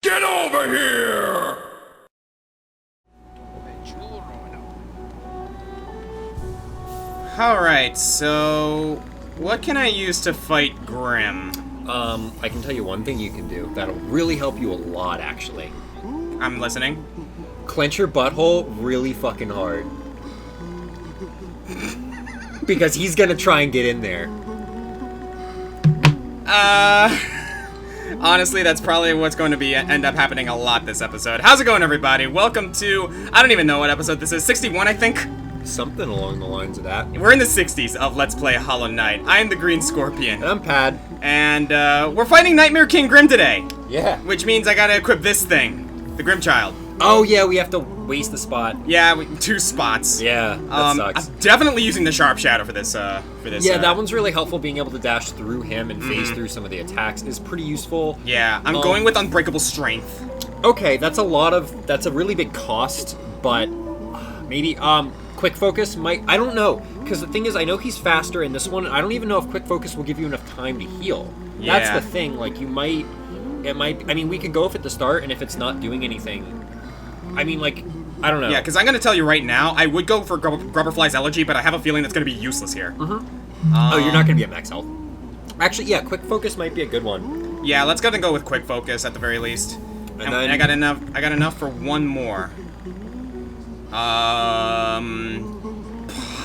Get over here! Alright, so what can I use to fight Grimm? I can tell you one thing you can do that'll really help you a lot, actually. I'm listening. Clench your butthole really fucking hard. Because he's gonna try and get in there. Honestly, that's probably what's going to be end up happening a lot this episode. How's it going, everybody? Welcome to, I don't even know what episode this is, 61, I think? Something along the lines of that. We're in the 60s of Let's Play Hollow Knight. I am the Green Scorpion. And I'm Pad. And, we're fighting Nightmare King Grimm today. Yeah. Which means I gotta equip this thing. The Grimm Child. Oh, yeah, we have to waste the spot. Yeah, 2 spots. Yeah, that sucks. I'm definitely using the Sharp Shadow for this, Yeah, that one's really helpful. Being able to dash through him and phase through some of the attacks is pretty useful. Yeah, I'm going with Unbreakable Strength. Okay, that's a really big cost, but maybe, Quick Focus might, I don't know, because the thing is, I know he's faster in this one, and I don't even know if Quick Focus will give you enough time to heal. Yeah. That's the thing, like, I mean, we could go with it to start, and if it's not doing anything, I mean, like, I don't know. Yeah, because I'm going to tell you right now, I would go for Grubberfly's Elegy, but I have a feeling that's going to be useless here. Oh, you're not going to be at max health. Actually, yeah, Quick Focus might be a good one. Yeah, let's go with Quick Focus at the very least. And then, I got enough for one more.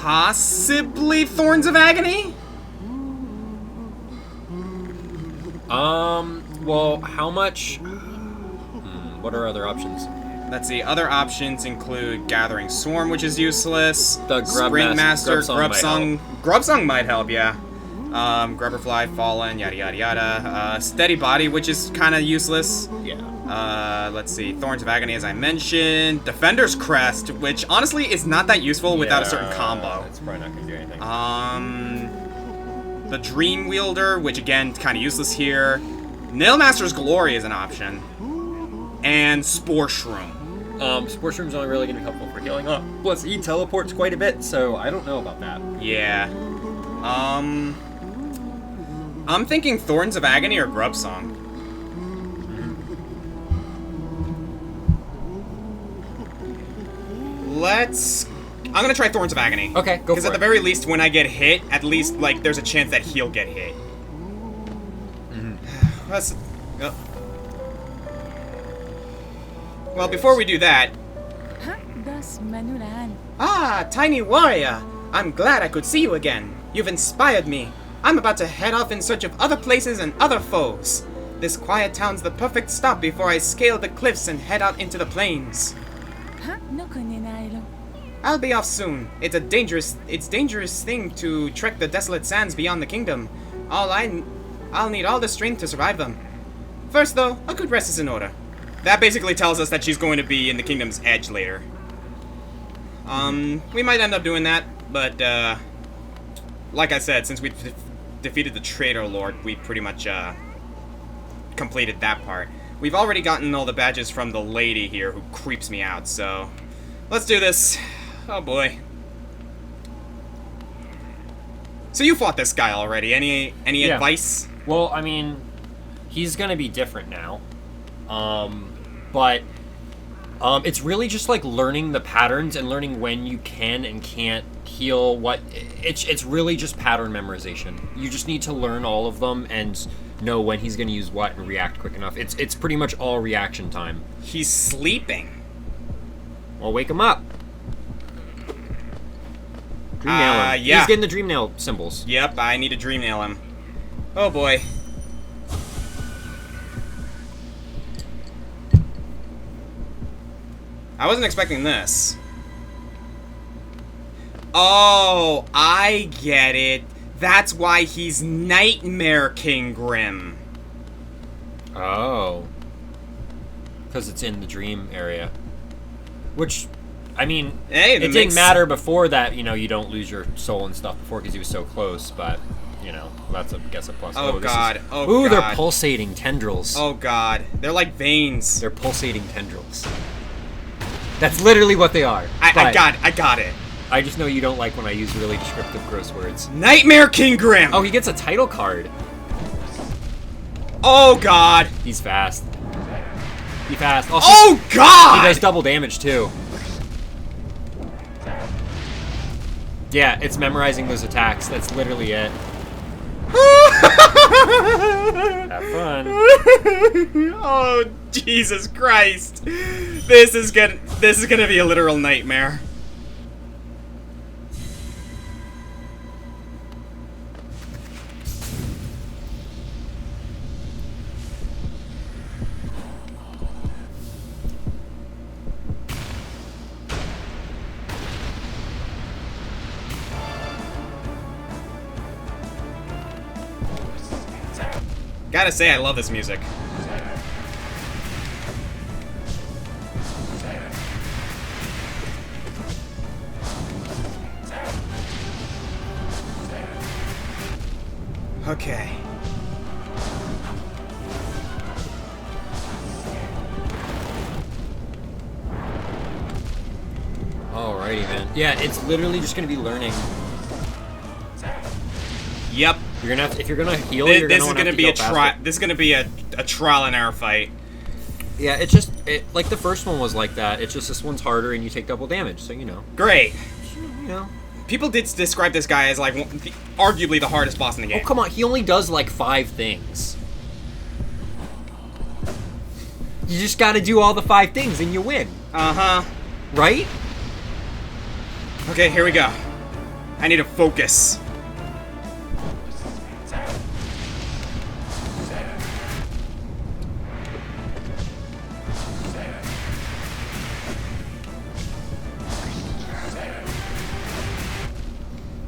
Possibly Thorns of Agony? Well, how much? What are other options? Let's see, other options include Gathering Swarm, which is useless. The Spring Master, Grubsong Grubsong might help, yeah. Grubberfly, Fallen, yada yada yada. Steady Body, which is kind of useless. Yeah. Let's see, Thorns of Agony, as I mentioned. Defender's Crest, which honestly is not that useful without a certain combo. It's probably not gonna do anything. The Dream Wielder, which again, kind of useless here. Nailmaster's Glory is an option. And Spore Shroom. Spore Shroom's only really gonna be helpful for healing up. Plus, he teleports quite a bit, so I don't know about that. Yeah. I'm thinking Thorns of Agony or Grubsong. I'm gonna try Thorns of Agony. Okay, go for it. Because at the very least, when I get hit, at least, like, there's a chance that he'll get hit. Well, before we do that... Ah, Tiny Warrior! I'm glad I could see you again. You've inspired me. I'm about to head off in search of other places and other foes. This quiet town's the perfect stop before I scale the cliffs and head out into the plains. I'll be off soon. It's dangerous thing to trek the desolate sands beyond the kingdom. I'll need all the strength to survive them. First, though, a good rest is in order. That basically tells us that she's going to be in the kingdom's edge later. We might end up doing that, but, like I said, since we defeated the Traitor Lord, we pretty much, completed that part. We've already gotten all the badges from the lady here who creeps me out, so let's do this. Oh boy. So you fought this guy already. Any advice? Well, I mean, he's gonna be different now. But it's really just like learning the patterns and learning when you can and can't heal what it's really just pattern memorization. You just need to learn all of them and know when he's gonna use what and react quick enough. It's pretty much all reaction time. He's sleeping. Well, wake him up. Dream nail him. Yeah. He's getting the dream nail symbols. Yep, I need to dream nail him. Oh boy. I wasn't expecting this. Oh, I get it. That's why he's Nightmare King Grimm. Oh. Because it's in the dream area. Which, I mean, hey, it didn't matter before that, you know, you don't lose your soul and stuff before because he was so close, but, you know, that's, I guess, a plus. Oh, God. Ooh, they're pulsating tendrils. Oh, God. They're like veins. They're pulsating tendrils. That's literally what they are. I got it. I just know you don't like when I use really descriptive, gross words. Nightmare King Grimm! Oh, he gets a title card. Oh, God. He's fast. Be fast. Oh, He God! does double damage, too. Yeah, it's memorizing those attacks. That's literally it. Have fun. Oh, Jesus Christ. This is gonna be a literal nightmare. Gotta say, I love this music. Okay. Alrighty, man. Yeah, it's literally just gonna be learning. Yep. You're gonna have to, if you're gonna heal, This, you're this gonna is want gonna to be go a faster. this is gonna be a trial and error fight. Yeah, it's just like the first one was like that. It's just this one's harder and you take double damage, so you know. Great. You know. People did describe this guy as like arguably the hardest boss in the game. Oh come on, he only does like 5 things. You just gotta do all the 5 things and you win. Uh-huh. Right? Okay, here we go. I need to focus.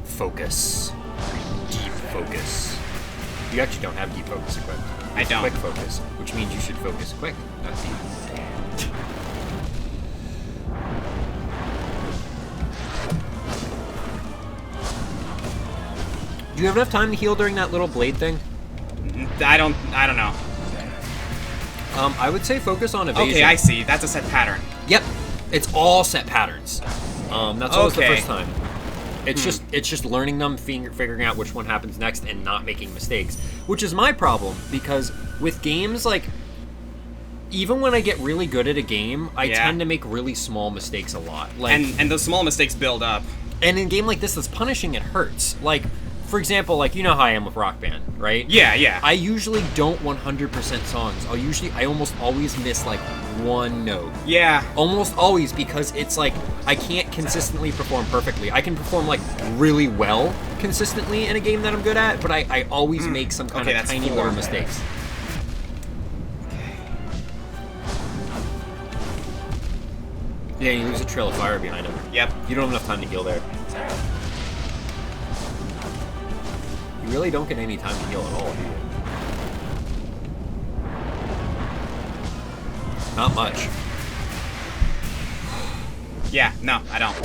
Focus. Deep focus. You actually don't have deep focus equipped. I don't. Quick focus, which means you should focus quick, not deep. Do you have enough time to heal during that little blade thing? I don't know. I would say focus on evasion. Okay, I see. That's a set pattern. Yep, it's all set patterns. That's always the Okay. first time. It's just learning them, figuring out which one happens next, and not making mistakes. Which is my problem because with games like, even when I get really good at a game, I tend to make really small mistakes a lot. Like, And those small mistakes build up. and in a game like this that's punishing, it hurts. Like, for example, like you know how I am with Rock Band, right? Yeah, yeah. I usually don't 100% songs. I almost always miss like one note. Yeah. Almost always, because it's like I can't consistently perform perfectly. I can perform like really well consistently in a game that I'm good at, but I always make some kind Okay, of that's tiny 4. little mistakes. Yeah, you lose a trail of fire behind him. Yep. You don't have enough time to heal there. You really don't get any time to heal at all, do you? Not much. Yeah, no, I don't.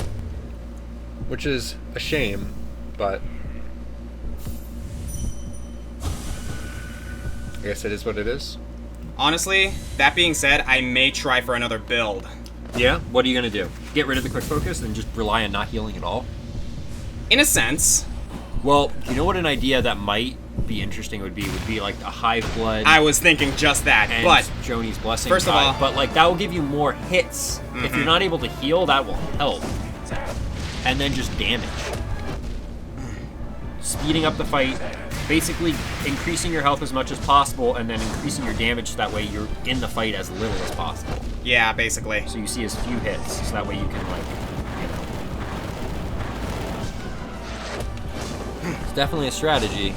Which is a shame, but I guess it is what it is. Honestly, that being said, I may try for another build. Yeah? What are you gonna do? Get rid of the quick focus and just rely on not healing at all? In a sense. Well, you know what an idea that might be interesting would be like a Hive Blood I was thinking just that, and but Joni's Blessing first of Hive, all- but like that will give you more hits. If you're not able to heal, that will help. And then just damage. Speeding up the fight, basically increasing your health as much as possible, and then increasing your damage so that way you're in the fight as little as possible. yeah, basically. So you see as few hits, so that way you can like, you know. It's definitely a strategy.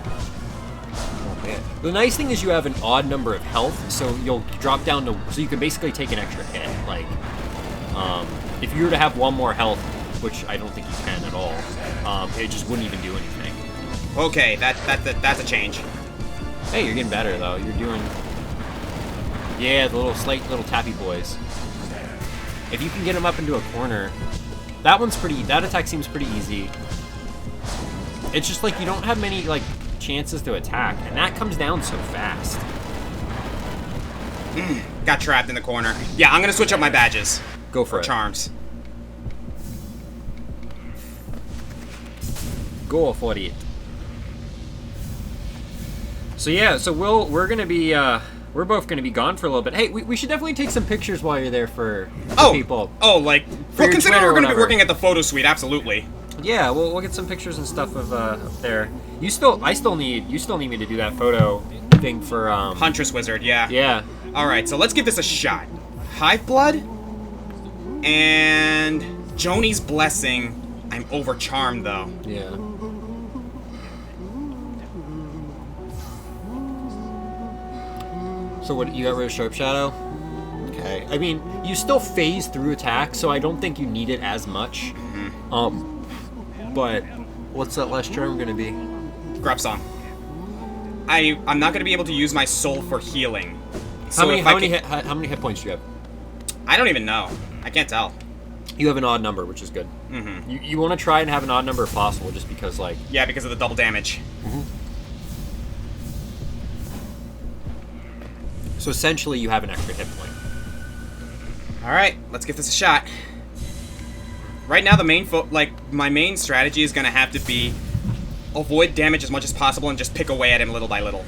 Oh man. The nice thing is you have an odd number of health, so you'll drop down to, so you can basically take an extra hit. Like, if you were to have one more health, which I don't think you can at all, it just wouldn't even do anything. Okay, that's a change. Hey, you're getting better though. You're doing, yeah, the slight little tappy boys. If you can get them up into a corner, that attack seems pretty easy. It's just like you don't have many like chances to attack, and that comes down so fast. Got trapped in the corner. Yeah, I'm gonna switch up my badges. Go for it. Charms. Go for it. So yeah, so we're gonna be we're both gonna be gone for a little bit. Hey, we should definitely take some pictures while you're there for people. Oh, like your considering Twitter or we're gonna be whatever. working at the photo suite, absolutely. Yeah, we'll get some pictures and stuff of up there. You still need me to do that photo thing for Huntress Wizard, yeah. Yeah. All right, so let's give this a shot. Hive Blood and Joni's Blessing. I'm overcharmed though. Yeah. So what, you got rid of Sharp Shadow? Okay. I mean, you still phase through attack, so I don't think you need it as much. But what's that last charm gonna be? Grub Song. I'm not gonna be able to use my soul for healing. How many hit points do you have? I don't even know. I can't tell. You have an odd number, which is good. Mm-hmm. You want to try and have an odd number if possible, just because, like... Yeah, because of the double damage. So essentially, you have an extra hit point. All right, let's give this a shot. Right now, my main strategy is gonna have to be avoid damage as much as possible and just pick away at him little by little.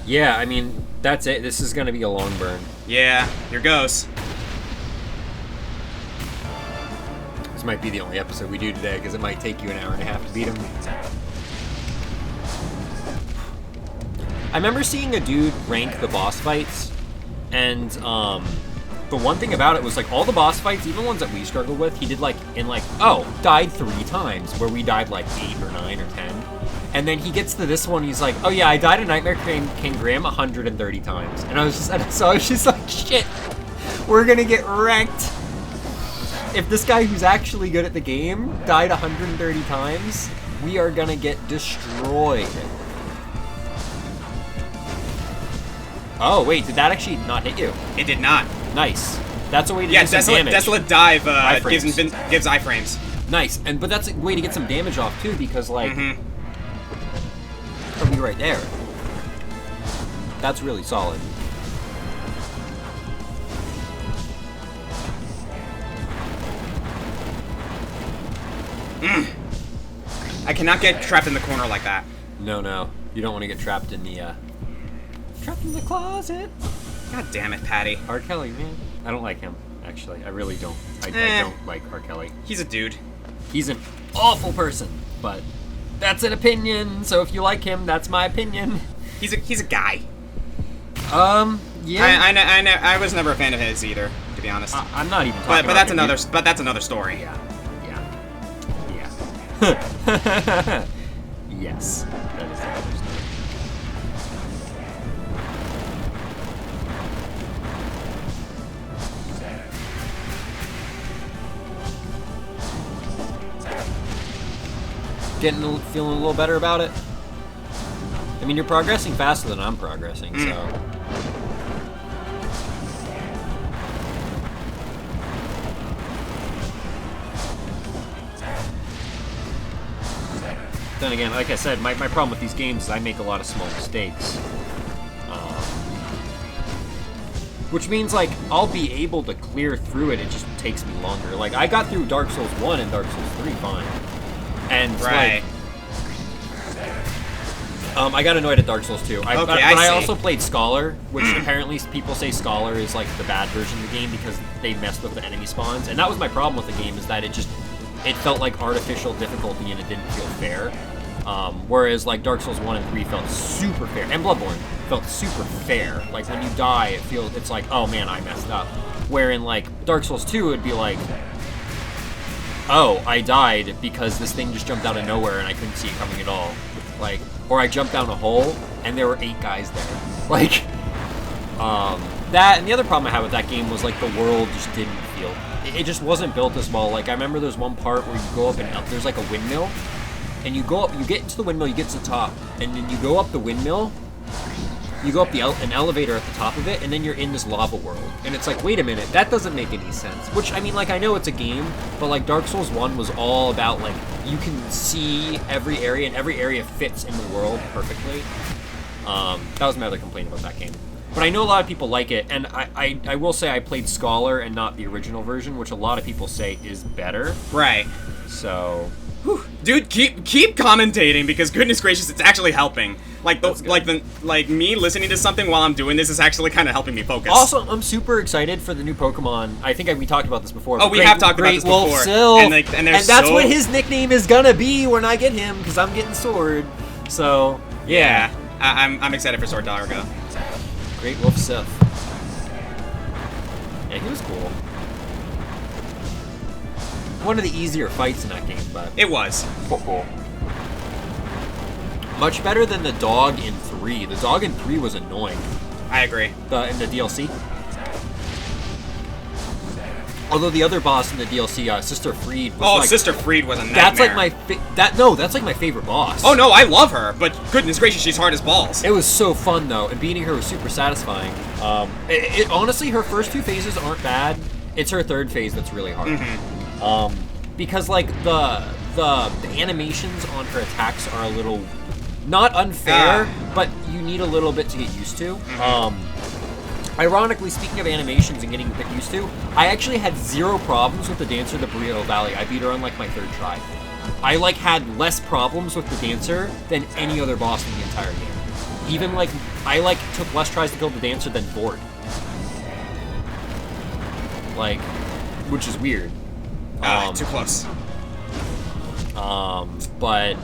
Yeah, I mean, that's it. This is gonna be a long burn. Yeah, here goes. This might be the only episode we do today, because it might take you an hour and a half to beat him. I remember seeing a dude rank the boss fights, and the one thing about it was, like, all the boss fights, even ones that we struggled with, he did, like, died 3 times, where we died, like, 8 or 9 or 10. And then he gets to this one, he's like, oh yeah, I died in Nightmare King Grimm 130 times. And I was just like, shit, we're gonna get wrecked. If this guy who's actually good at the game died 130 times, we are gonna get destroyed. Oh, wait, did that actually not hit you? It did not. Nice. That's a way to do some damage. Desolate Dive Iframes. gives iframes. Nice, but that's a way to get some damage off, too, because, like, it'll be right there. That's really solid. I cannot get trapped in the corner like that. No. You don't want to get trapped in the, closet. God damn it, Patty. R. Kelly, man. I don't like him, actually. I really don't. I don't like R. Kelly. He's a dude. He's an awful person, but that's an opinion, so if you like him, that's my opinion. He's a guy. Yeah. I was never a fan of his either, to be honest. I'm not even talking but about that's another story. Yeah. Yes. That is another story. Feeling a little better about it? I mean, you're progressing faster than I'm progressing, so... Then again, like I said, my problem with these games is I make a lot of small mistakes. Which means, like, I'll be able to clear through it, it just takes me longer. Like, I got through Dark Souls 1 and Dark Souls 3 fine. And, Right. like, I got annoyed at Dark Souls 2. I see. also played Scholar, which apparently people say Scholar is, like, the bad version of the game because they messed with the enemy spawns. And that was my problem with the game, is that it felt like artificial difficulty and it didn't feel fair. Whereas, like, Dark Souls 1 and 3 felt super fair. And Bloodborne felt super fair. Like, when you die, it's like, oh man, I messed up. Where in, like, Dark Souls 2, it would be like, oh, I died because this thing just jumped out of nowhere and I couldn't see it coming at all. Like, or I jumped down a hole and there were 8 guys there. Like, that, and the other problem I had with that game was, like, the world just didn't feel, it just wasn't built as well. Like, I remember there's one part where you go up and there's, like, a windmill, and you go up, you get into the windmill, you get to the top, and then you go up the windmill, you go up an elevator at the top of it, and then you're in this lava world. And it's like, wait a minute, that doesn't make any sense. Which, I mean, like, I know it's a game, but, like, Dark Souls 1 was all about, like, you can see every area, and every area fits in the world perfectly. That was my other complaint about that game. But I know a lot of people like it, and I will say I played Scholar and not the original version, which a lot of people say is better. Right. So, Dude, keep commentating because goodness gracious, it's actually helping. Like me listening to something while I'm doing this is actually kind of helping me focus. Also, I'm super excited for the new Pokemon. I think we talked about this before. Oh, we have talked about this before. Great Wolf Sylph. And that's what his nickname is gonna be when I get him, because I'm getting Sword. So yeah, I'm excited for Sword Dargo. Great Wolf Sylph. Yeah, he was cool. One of the easier fights in that game, but it was. Cool. Much better than the dog in 3. The dog in 3 was annoying. I agree. In the DLC. Although the other boss in the DLC, Sister Freed, was Sister Freed was a nightmare. That's like that's like my favorite boss. Oh no, I love her, but goodness gracious, she's hard as balls. It was so fun though, and beating her was super satisfying. Honestly, her first 2 phases aren't bad. It's her 3rd phase that's really hard. Because like the animations on her attacks are a little not unfair, but you need a little bit to get used to. Ironically, speaking of animations and getting a bit used to, I actually had 0 problems with the dancer, the Burrito Valley. I beat her on like my 3rd try. I like had less problems with the dancer than any other boss in the entire game. Even like I like took less tries to kill the dancer than Bord. Like, which is weird. Too close. But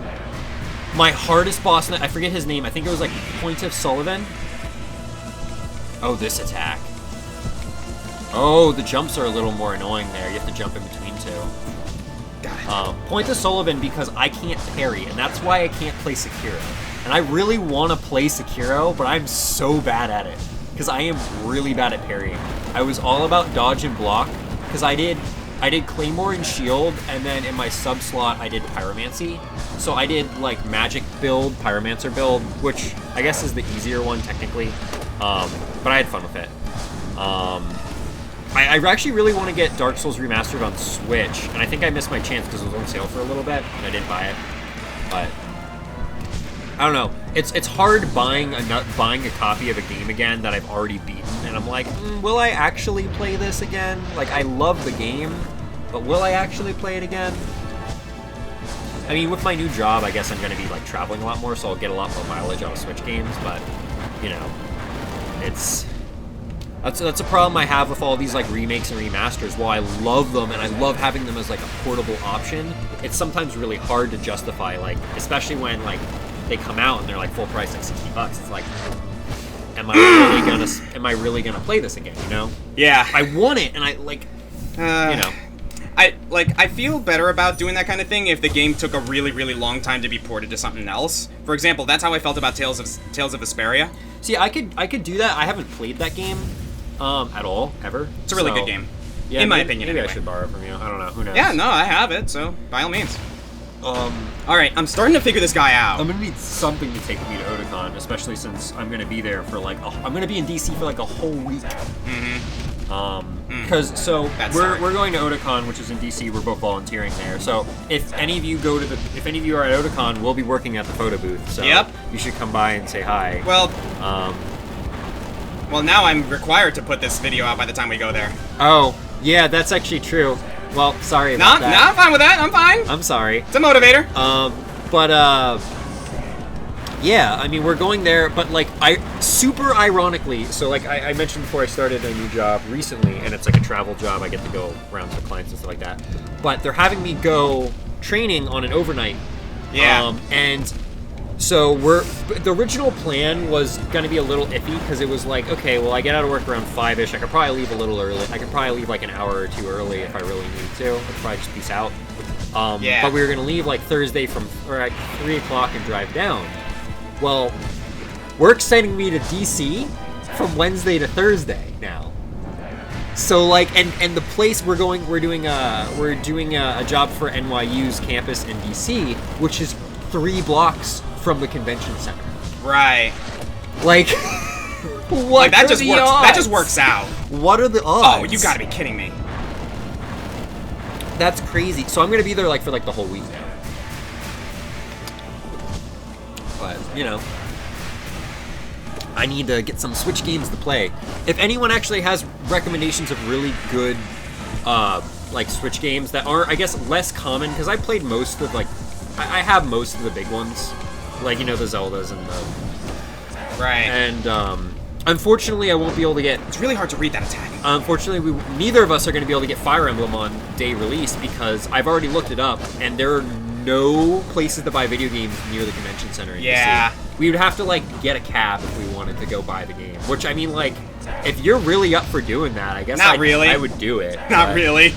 my hardest boss, I forget his name. I think it was like Pointiff Sullivan. Oh, this attack. Oh, the jumps are a little more annoying there. You have to jump in between 2. Got it. Pointiff Sullivan because I can't parry, and that's why I can't play Sekiro. And I really want to play Sekiro, but I'm so bad at it. Because I am really bad at parrying. I was all about dodge and block, because I did Claymore and Shield, and then in my sub slot I did Pyromancy. So I did like Magic build, Pyromancer build, which I guess is the easier one technically. But I had fun with it. I actually really want to get Dark Souls Remastered on Switch, and I think I missed my chance because it was on sale for a little bit, and I didn't buy it. But I don't know. It's hard buying a copy of a game again that I've already beaten, and I'm like, will I actually play this again? Like, I love the game, but will I actually play it again? I mean, with my new job, I guess I'm going to be like traveling a lot more, so I'll get a lot more mileage out of Switch games. But you know, that's a problem I have with all these like remakes and remasters. While I love them and I love having them as like a portable option, it's sometimes really hard to justify. Like, especially when like they come out and they're like full price, like $60. It's like, am I really gonna play this again? You know? Yeah. I want it, and I like, you know. I feel better about doing that kind of thing if the game took a really, really long time to be ported to something else. For example, that's how I felt about Tales of Vesperia. See, I could do that. I haven't played that game at all, ever. It's a really good game. Yeah, in my opinion, maybe anyway. I should borrow it from you. I don't know. Who knows? Yeah, no, I have it, so by all means. Alright, I'm starting to figure this guy out. I'm gonna need something to take me to Otakon, especially since I'm gonna be there for like I'm gonna be in DC for like a whole week. Because we're going to Otakon, which is in DC. We're both volunteering there. So if any of you are at Otakon, we'll be working at the photo booth. So you should come by and say hi. Well, well, now I'm required to put this video out by the time we go there. Oh, yeah, that's actually true. Well, sorry about that. No, I'm fine with that. I'm fine. I'm sorry. It's a motivator. Yeah, I mean, we're going there, but like, super ironically, so like I mentioned before, I started a new job recently, and it's like a travel job. I get to go around to clients and stuff like that. But they're having me go training on an overnight. Yeah. And so the original plan was going to be a little iffy, because it was like, okay, well, I get out of work around 5-ish. I could probably leave a little early. I could probably leave like an hour or 2 early if I really needed to. I could probably just peace out. But we were going to leave like Thursday or at 3 o'clock and drive down. Well, work's sending me to DC from Wednesday to Thursday now. So like, and the place we're doing a job for NYU's campus in DC, which is 3 blocks from the convention center. Right. Like, what? Like, that just works out. What are the odds? Oh, you gotta be kidding me. That's crazy. So I'm gonna be there like for like the whole week now. But, you know, I need to get some Switch games to play. If anyone actually has recommendations of really good like Switch games that aren't, I guess, less common, because I played most of, like, I have most of the big ones, like, you know, the Zeldas and the... Right. And, unfortunately, I won't be able to get... It's really hard to read that attack. Unfortunately, neither of us are going to be able to get Fire Emblem on day release, because I've already looked it up, and there are no places to buy video games near the convention center in Yeah. DC. We would have to, like, get a cab if we wanted to go buy the game, which, I mean, like, if you're really up for doing that, I guess really. I would do it. Not but, really.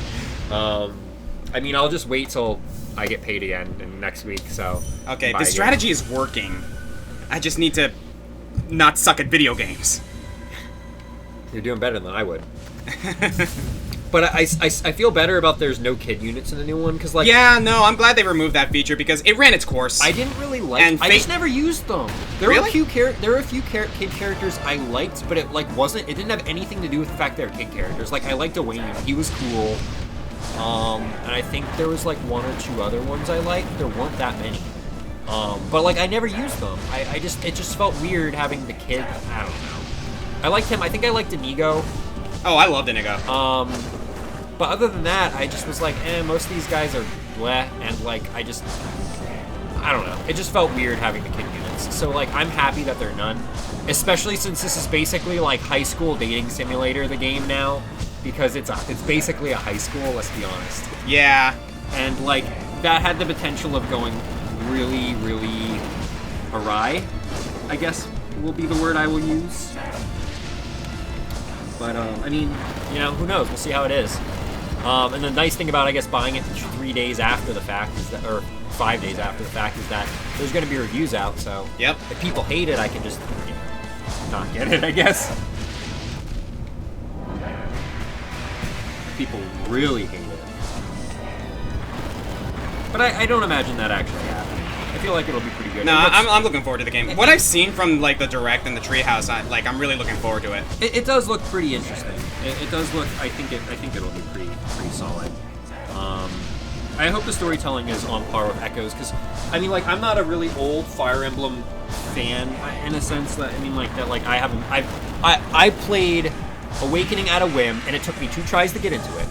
I mean, I'll just wait till I get paid again next week, so... Okay, the strategy is working. I just need to not suck at video games. You're doing better than I would. But I feel better about there's no kid units in the new one, because, like... Yeah, no, I'm glad they removed that feature, because it ran its course. I didn't really like... And I just never used them. There Really? were a few kid characters I liked, but it, like, wasn't... It didn't have anything to do with the fact they were kid characters. Like, I liked Wayne. He was cool. And I think there was, like, one or two other ones I liked. There weren't that many. But, like, I never used them. It just felt weird having the kid... I don't know. I liked him. I think I liked Inigo. Oh, I loved Inigo. But other than that, I just was like, most of these guys are bleh, and, like, I don't know. It just felt weird having the kid units. So, like, I'm happy that they're none. Especially since this is basically, like, high school dating simulator, the game now. Because it's basically a high school, let's be honest. Yeah. And, like, that had the potential of going really, really awry, I guess will be the word I will use. But, I mean, you know, who knows? We'll see how it is. And the nice thing about, I guess, buying it 3 days after the fact is that, or 5 days after the fact, is that there's going to be reviews out. So Yep. if people hate it, I can just, you know, not get it, I guess. If people really hate it. But I don't imagine that actually happening. I feel like it'll be pretty good. No, I'm looking forward to the game. What I've seen from, like, the Direct and the Treehouse, I'm really looking forward to it. It does look pretty interesting. It does look. I think it'll be pretty solid. I hope the storytelling is on par with Echoes, because I mean, like, I'm not a really old Fire Emblem fan in a sense that, I mean, like, that, like, I played Awakening at a whim, and it took me 2 tries to get into it,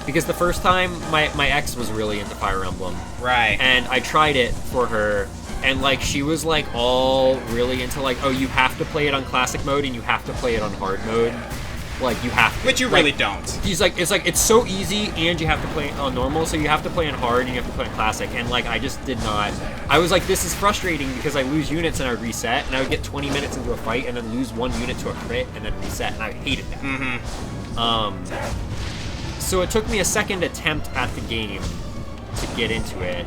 because the first time my ex was really into Fire Emblem, Right. and I tried it for her. And, like, she was, like, all really into, like, oh, you have to play it on classic mode and you have to play it on hard mode. Like, you have to. Which you really don't. He's like, it's so easy, and you have to play on normal, so you have to play on hard and you have to play on classic. And, like, I just did not. I was like, this is frustrating, because I lose units and I would reset, and I would get 20 minutes into a fight and then lose 1 unit to a crit and then reset, and I hated that. Mm-hmm. So it took me a second attempt at the game to get into it.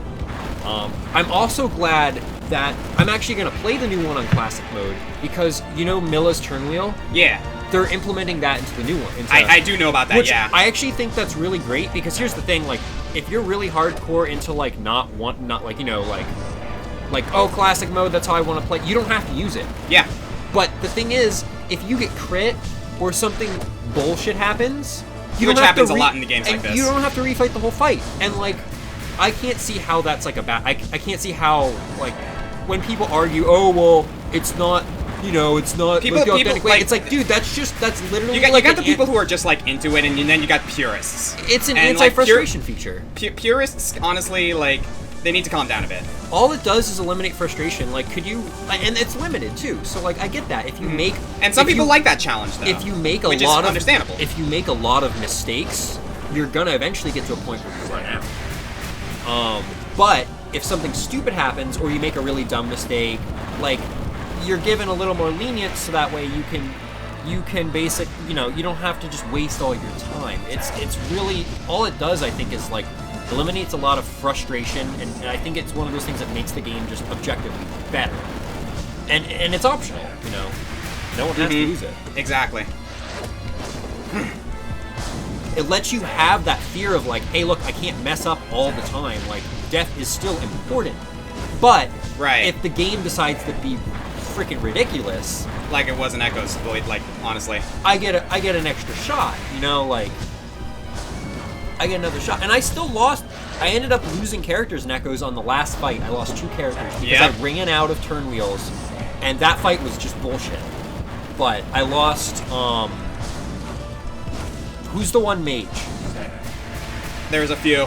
I'm also glad that I'm actually going to play the new one on classic mode, because, you know, Milla's turn wheel? Yeah. They're implementing that into the new one. I do know about that, which yeah. I actually think that's really great, because here's the thing, like, if you're really hardcore into, like, not like, you know, like, oh, classic mode, that's how I want to play, you don't have to use it. Yeah. But the thing is, if you get crit or something bullshit happens, Which happens a lot in the games like this. You don't have to refight the whole fight. And, like, I can't see how that's, like, a bad... I can't see how, like, when people argue, oh, well, it's not, you know, it's not... People, like, it's like, dude, that's literally... You got the people who are just, like, into it, and then you got purists. It's an And, anti-frustration feature. Purists, honestly, like, they need to calm down a bit. All it does is eliminate frustration. Like, could you... And it's limited, too. So, like, I get that. If you make... And some people like that challenge, though. If you make which is understandable. If you make a lot of mistakes, you're gonna eventually get to a point where you run out. But if something stupid happens, or you make a really dumb mistake, like, you're given a little more lenience, so that way you can you know, you don't have to just waste all your time. It's really, all it does, I think, is, like, eliminates a lot of frustration, and I think it's one of those things that makes the game just objectively better. And it's optional, you know. No one has to use it. Exactly. It lets you have that fear of, like, hey, look, I can't mess up all the time. Like, death is still important. But if the game decides to be freaking ridiculous, like it was in Echoes, like, honestly, I get an extra shot, you know, like, I get another shot. And I still lost. I ended up losing characters in Echoes on the last fight. I lost 2 characters because I ran out of turn wheels, and that fight was just bullshit. But I lost, who's the one mage? There's a few.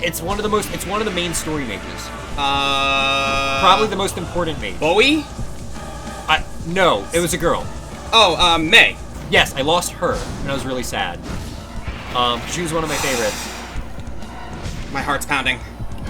It's one of the main story mages. Probably Probably the most important mage. Bowie? No, it was a girl. Oh, May. Yes, I lost her, and I was really sad. She was one of my favorites. My heart's pounding.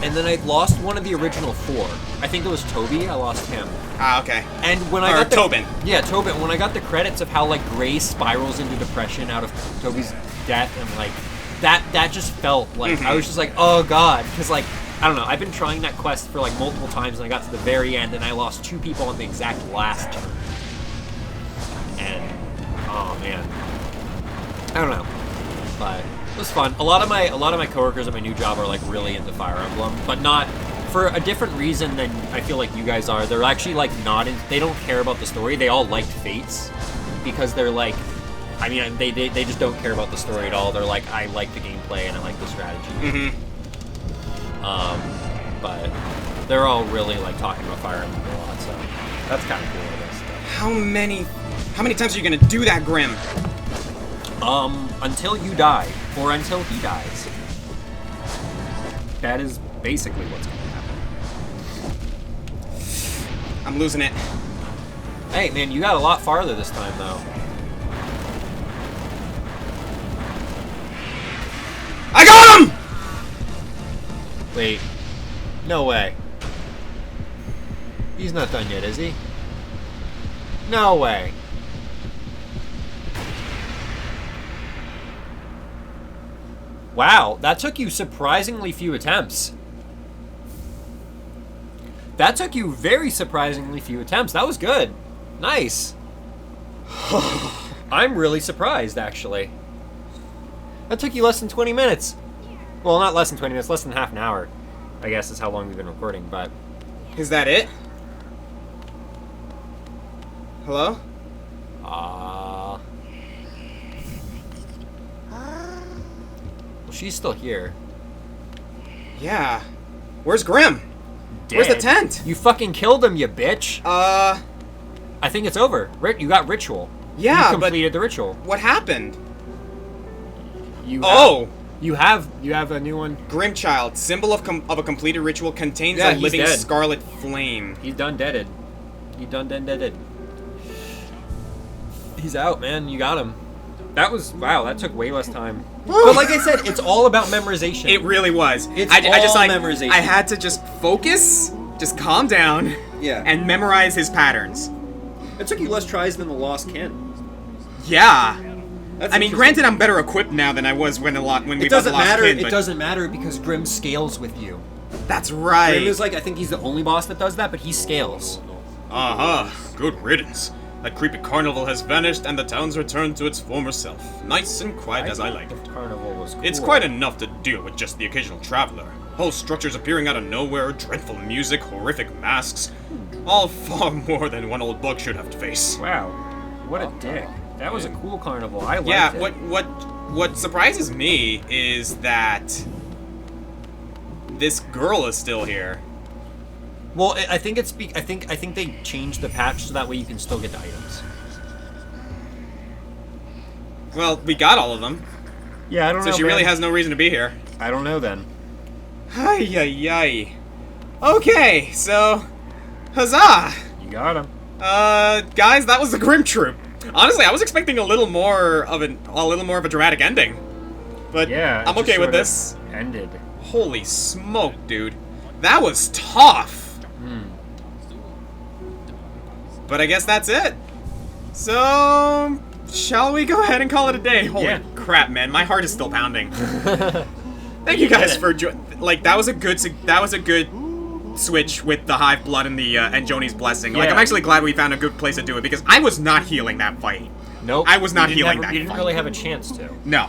And then I lost one of the original 4. I think it was Toby. I lost him. Ah, okay. And when I got Tobin. Yeah, Tobin. When I got the credits of how like Gray spirals into depression out of Toby's death, and like that just felt like I was just like, oh god, because like I don't know. I've been trying that quest for like multiple times, and I got to the very end, and I lost 2 people on the exact last turn. And oh man, I don't know, but it was fun. A lot of my coworkers at my new job are like really into Fire Emblem, but not for a different reason than I feel like you guys are. They're actually like not in, they don't care about the story. They all liked Fates because they're like, I mean, they just don't care about the story at all. They're like, I like the gameplay and I like the strategy. But they're all really like talking about Fire Emblem a lot, so that's kind of cool, I guess. How many times are you gonna do that, Grimm? Until you die, or until he dies. That is basically what's gonna happen. I'm losing it. Hey, man, you got a lot farther this time, though. I got him! Wait. No way. He's not done yet, is he? No way. Wow, that took you surprisingly few attempts. That took you very surprisingly few attempts. That was good. Nice. I'm really surprised, actually. That took you less than 20 minutes. Well, not less than 20 minutes, less than half an hour, I guess is how long we've been recording, but... Is that it? Hello? Well, she's still here. Yeah. Where's Grimm? Dead. Where's the tent? You fucking killed him, you bitch. I think it's over. You got ritual. Yeah, you completed the ritual. What happened? You have a new one. Grimchild, symbol of a completed ritual, contains Yeah, a he's living dead. scarlet flame. He's done deaded. He done deaded. He's out, man. You got him. Wow, that took way less time. But like I said, it's all about memorization. It really was. It's I just all like memorization. I had to just focus, just calm down, Yeah. and memorize his patterns. It took you less tries than the Lost Kin. Yeah. That's I mean, granted, I'm better equipped now than I was when we bought the Lost Kin, It but doesn't matter because Grimm scales with you. that's right. Grimm is like, I think he's the only boss that does that, but he scales. Good riddance. That creepy carnival has vanished and the town's returned to its former self. Nice and quiet as I like it. The carnival was cool. It's quite enough to deal with just the occasional traveler. Whole structures appearing out of nowhere, dreadful music, horrific masks. All far more than one old bug should have to face. Wow, what a dick. That was a cool carnival. I liked Yeah, it. what surprises me is that this girl is still here. Well, I think I think they changed the patch so that way you can still get the items. Well, we got all of them, Yeah, I don't so she really has no reason to be here. I don't know then. Ay, ay, ay. Okay, so, huzzah! You got him. Guys, that was the Grimm Troop. Honestly, I was expecting a little more of a dramatic ending, but Yeah, I'm okay with this. Ended. Holy smoke, dude, that was tough. But I guess that's it. So, shall we go ahead and call it a day? Holy crap, man, my heart is still pounding. Thank you guys for like that was a good switch with the Hive Blood and the and Joni's Blessing. Like, Yeah. I'm actually glad we found a good place to do it because I was not healing that fight. Nope. I was not You healing that You didn't fight. really have a chance to. No.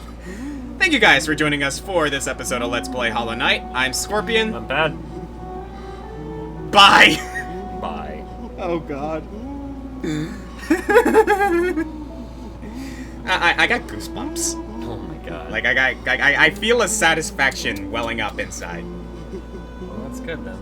Thank you guys for joining us for this episode of Let's Play Hollow Knight. I'm Scorpion. Not bad. Bye. Bye. Oh God. I got goosebumps. Oh my god. Like I feel a satisfaction welling up inside. Well, that's good then.